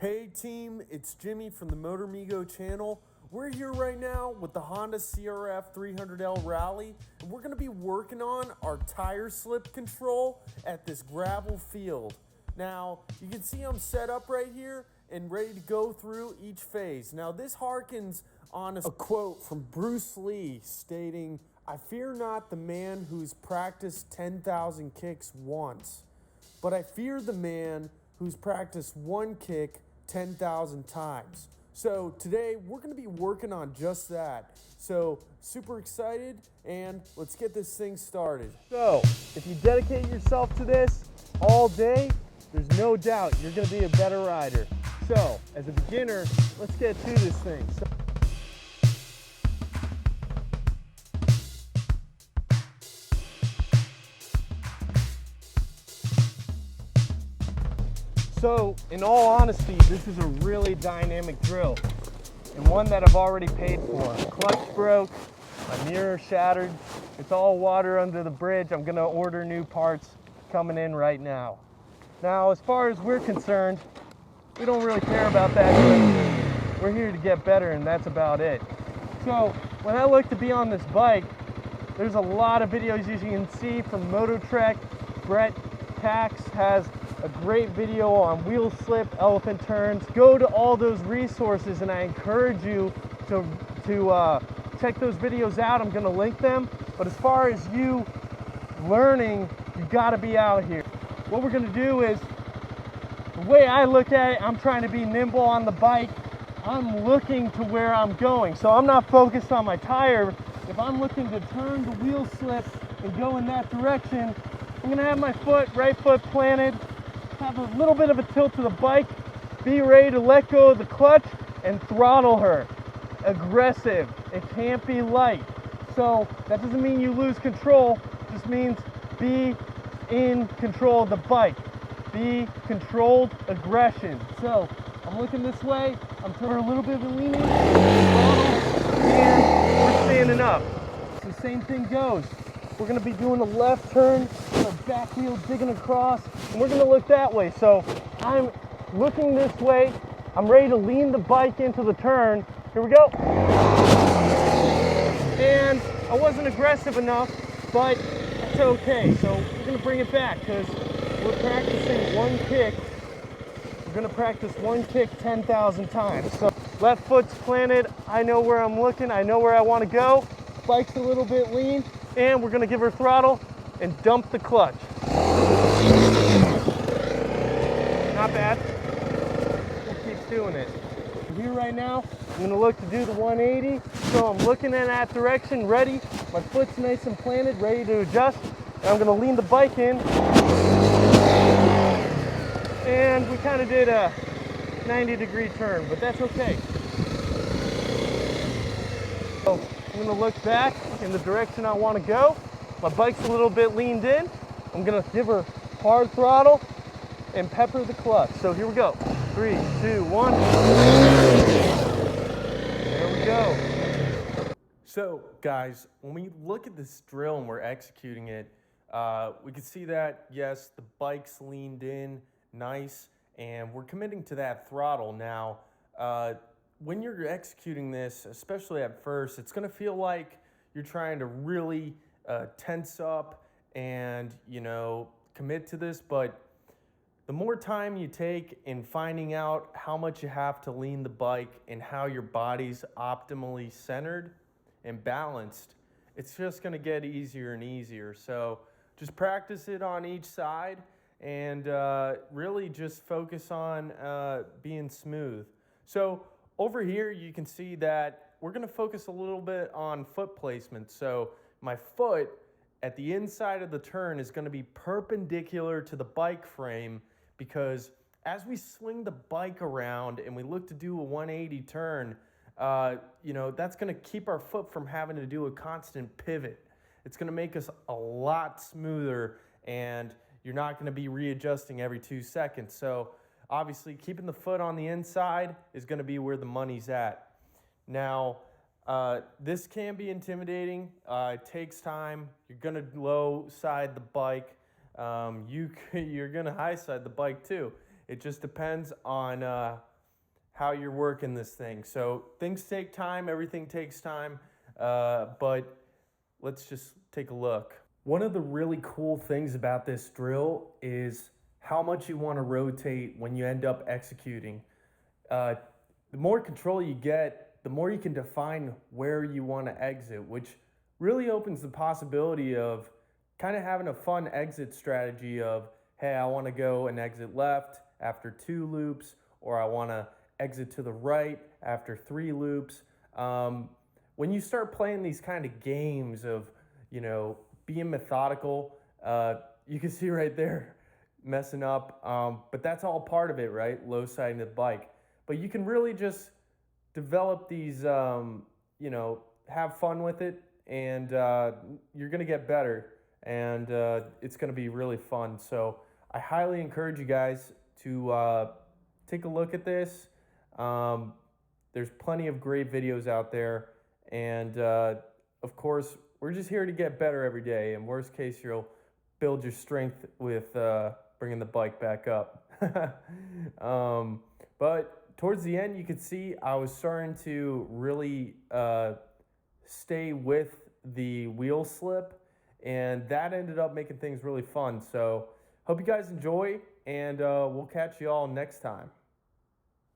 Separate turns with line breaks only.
Hey team, it's Jimmy from the MotorMigo channel. We're here right now with the Honda CRF300L Rally, and we're going to be working on our tire slip control at this gravel field. Now, you can see I'm set up right here and ready to go through each phase. Now, this harkens on a quote from Bruce Lee stating, "I fear not the man who's practiced 10,000 kicks once, but I fear the man who's practiced one kick 10,000 times." So today we're going to be working on just that. So super excited, and let's get this thing started. So if you dedicate yourself to this all day, there's no doubt you're going to be a better rider. So as a beginner, let's get to this thing. So, in all honesty, this is a really dynamic drill, and one that I've already paid for. Clutch broke, my mirror shattered, it's all water under the bridge. I'm gonna order new parts coming in right now. Now, as far as we're concerned, we don't really care about that. We're here to get better, and that's about it. So, when I look to be on this bike, there's a lot of videos you can see from Mototrek. Brett Tax has a great video on wheel slip, elephant turns. Go to all those resources, and I encourage you to check those videos out. I'm going to link them. But as far as you learning, you got to be out here. What we're going to do is, the way I look at it, I'm trying to be nimble on the bike. I'm looking to where I'm going. So I'm not focused on my tire. If I'm looking to turn the wheel slip and go in that direction, I'm going to have my right foot planted, have a little bit of a tilt to the bike, be ready to let go of the clutch and throttle her. Aggressive. It can't be light. So that doesn't mean you lose control. It just means be in control of the bike. Be controlled aggression. So I'm looking this way. I'm turning a little bit of a leaning, and we're standing up. So the same thing goes. We're going to be doing a left turn, our back wheel digging across, and we're going to look that way. So I'm looking this way. I'm ready to lean the bike into the turn. Here we go. And I wasn't aggressive enough, but that's okay. So we're going to bring it back because we're practicing one kick. We're going to practice one kick 10,000 times. So left foot's planted. I know where I'm looking. I know where I want to go. Bike's a little bit lean. And we're going to give her throttle and dump the clutch. Not bad. We'll keep doing it. Here right now, I'm going to look to do the 180. So I'm looking in that direction, ready. My foot's nice and planted, ready to adjust. And I'm going to lean the bike in. And we kind of did a 90-degree turn, but that's okay. So I'm going to look back in the direction I want to go. My bike's a little bit leaned in. I'm going to give her hard throttle and pepper the clutch. So here we go. 3, 2, 1. There we go. So guys, when we look at this drill and we're executing it, we can see that, yes, the bike's leaned in, nice, and we're committing to that throttle. Now, when you're executing this, especially at first, it's going to feel like you're trying to really tense up and, commit to this. But the more time you take in finding out how much you have to lean the bike and how your body's optimally centered and balanced, it's just going to get easier and easier. So just practice it on each side and really just focus on being smooth. So over here, you can see that we're going to focus a little bit on foot placement. So my foot at the inside of the turn is going to be perpendicular to the bike frame, because as we swing the bike around and we look to do a 180 turn, that's going to keep our foot from having to do a constant pivot. It's going to make us a lot smoother, and you're not going to be readjusting every 2 seconds. So obviously, keeping the foot on the inside is going to be where the money's at. Now, this can be intimidating. It takes time. You're going to low side the bike. You're going to high side the bike too. It just depends on how you're working this thing. So things take time, everything takes time, but let's just take a look. One of the really cool things about this drill is how much you want to rotate when you end up executing. Uh, the more control you get, the more you can define where you want to exit, which really opens the possibility of kind of having a fun exit strategy of, hey, I want to go and exit left after 2 loops, or I want to exit to the right after 3 loops. When you start playing these kind of games of, being methodical, you can see right there messing up, but that's all part of it, right? Low siding the bike. But you can really just develop these, have fun with it, and you're going to get better, and it's going to be really fun. So I highly encourage you guys to take a look at this. There's plenty of great videos out there, and of course, we're just here to get better every day. In worst case, you'll build your strength with bringing the bike back up. But towards the end, you could see I was starting to really stay with the wheel slip, and that ended up making things really fun. So hope you guys enjoy, and we'll catch you all next time.